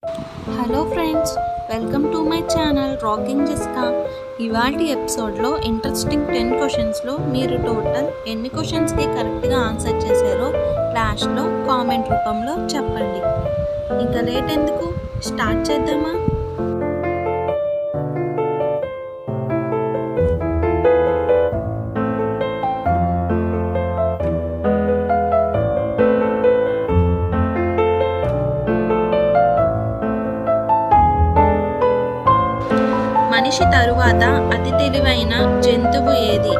Hello friends, welcome to my channel rocking జెస్కా. ఇవాల్టి ఎపిసోడ్లో ఇంట్రెస్టింగ్ 10 క్వశ్చన్స్లో మీరు టోటల్ ఎన్ని క్వశ్చన్స్కి కరెక్ట్గా ఆన్సర్ చేశారో క్లాస్లో కామెంట్ రూపంలో చెప్పండి. ఇంకా లేట్ ఎందుకు, స్టార్ట్ చేద్దామా? మనిషి తరువాత అతి తెలివైన జంతువు ఏది?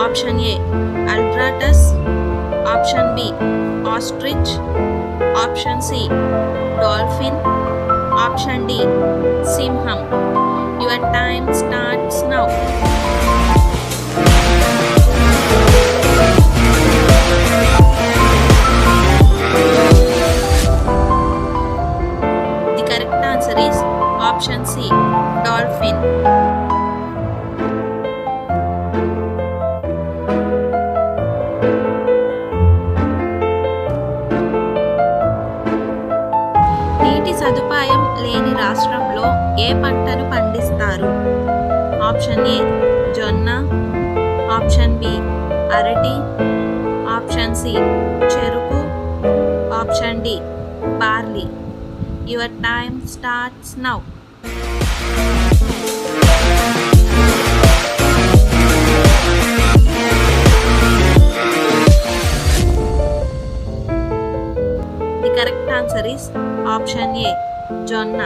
Option A albatross, option B ostrich, option C dolphin, option D సింహం. Your time starts now. The correct answer is option C dolphin. నీటి సదుపాయం లేని రాష్ట్రంలో ఏ పంటను పండిస్తారు? ఆప్షన్ ఏ జొన్న, ఆప్షన్ బి అరటి, ఆప్షన్ సి చెరుకు, option D barley. Your time starts now. The correct answer is option A జొన్న.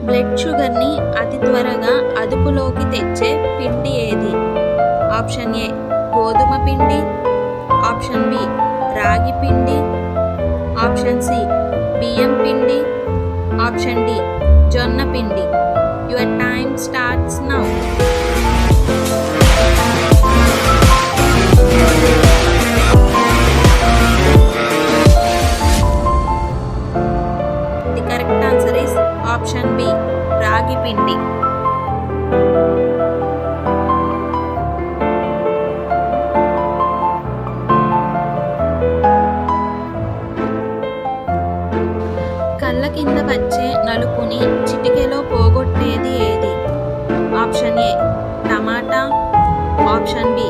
బ్లడ్ షుగర్ని అతి త్వరగా అదుపులోకి తెచ్చే పిండి ఏది? ఆప్షన్ ఏ గోధుమ పిండి, ఆప్షన్ బి రాగి పిండి, ఆప్షన్ సి బియ్యం పిండి, ఆప్షన్ డి జొన్న పిండి. Your time starts now. The correct answer is option B ragi పిండి. కళ్ళ కింద వచ్చే నలుపుని చిటికెలో పోగొట్టేది ఏది? ఆప్షన్ ఏ టమాటా, ఆప్షన్ బి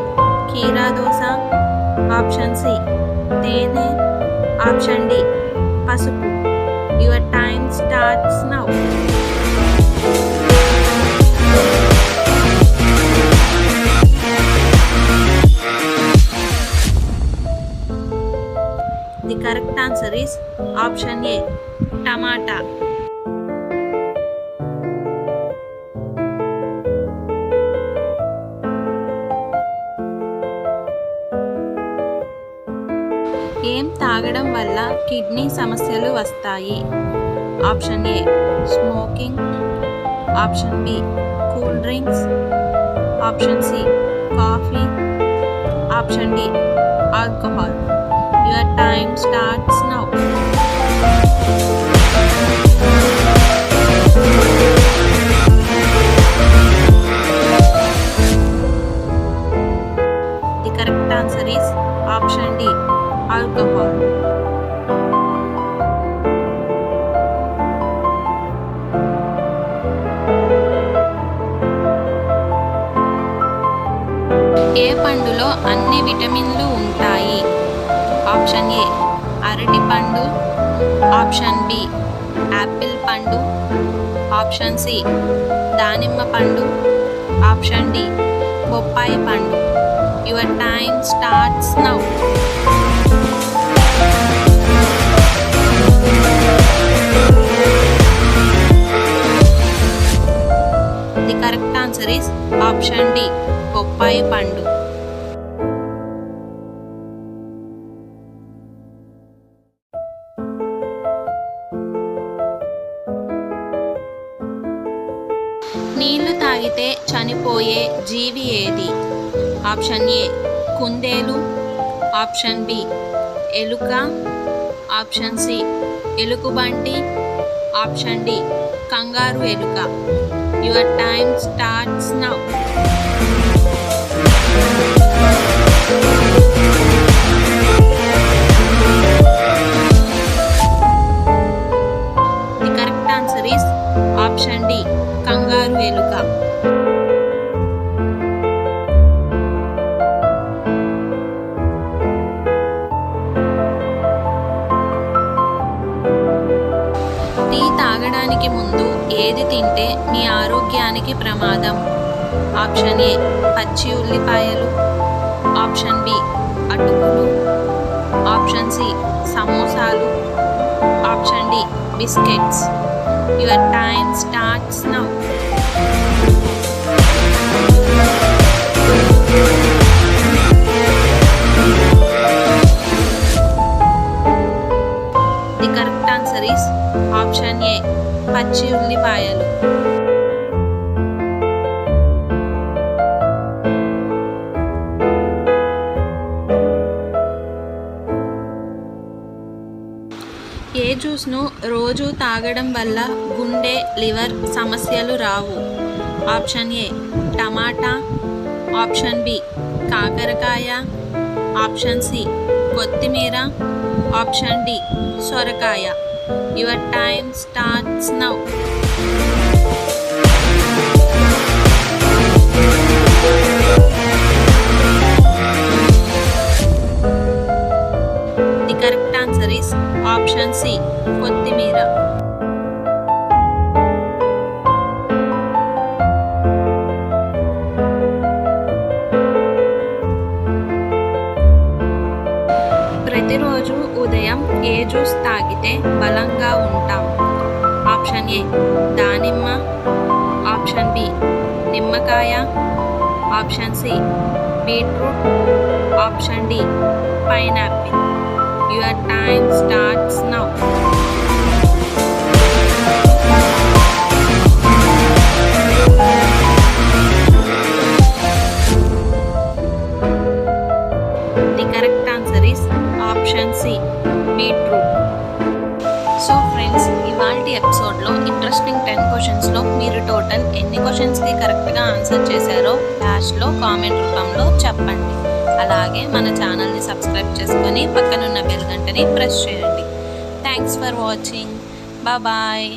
కీరాదోస, ఆప్షన్ సి తేనె, ఆప్షన్ డి పసుపు. Your time starts now. The correct answer is option A టమాటా. ఏం తాగడం వల్ల కిడ్నీ సమస్యలు వస్తాయి? Option A smoking, option B cool drinks, option C coffee, option D alcohol. Your time starts now. The correct answer is option D alcohol. ఏ పండులో అన్ని విటమిన్లు ఉంటాయి? ఆప్షన్ ఏ అరటి పండు, ఆప్షన్ బి యాపిల్ పండు, ఆప్షన్ సి దానిమ్మ పండు, ఆప్షన్ డి బొప్పాయి పండు. Your time starts now. The correct answer is option D బొప్పాయి పండు. నీళ్లు తాగితే చనిపోయే జీవి ఏది? ఆప్షన్ ఏ కుందేలు, ఆప్షన్ బి ఎలుక, ఆప్షన్ సి ఎలుగుబంటి, ఆప్షన్ డి కంగారు ఎలుక. Your time starts now. భోజనానికి ముందు ఏది తింటే మీ ఆరోగ్యానికి ప్రమాదం? ఆప్షన్ ఏ పచ్చి ఉల్లిపాయలు, ఆప్షన్ బి అటుకులు, ఆప్షన్ సి సమోసాలు, option D biscuits. Your time starts now. The correct answer is option A పచ్చి ఉల్లిపాయలు. ఏ జ్యూస్ను రోజు తాగడం వల్ల గుండె, లివర్ సమస్యలు రావు? ఆప్షన్ ఏ టమాటా, ఆప్షన్ బి కాకరకాయ, ఆప్షన్ సి కొత్తిమీర, ఆప్షన్ డి సొరకాయ. Your time starts now. The correct answer is option C కొత్తిమీర. ప్రతిరోజు ఉదయం ఏ జ్యూస్ తాగితే బలంగా ఉంటాం? ఆప్షన్ ఏ దానిమ్మ, ఆప్షన్ బి నిమ్మకాయ, option C beetroot, option D pineapple. Your time starts now. The correct answer is option C beetroot. So friends, ఇవాల్టి ఎపిసోడ్లో ఇంట్రెస్టింగ్ 10 క్వశ్చన్స్లో మీరు టోటల్ ఎన్ని క్వశ్చన్స్కి కరెక్ట్గా ఆన్సర్ చేశారో లాస్ట్లో కామెంట్ రూపంలో చెప్పండి. అలాగే మన ఛానల్ని సబ్స్క్రైబ్ చేసుకొని పక్కనున్న బెల్ గంటని ప్రెస్ చేయండి. Thanks for watching. బాయ్.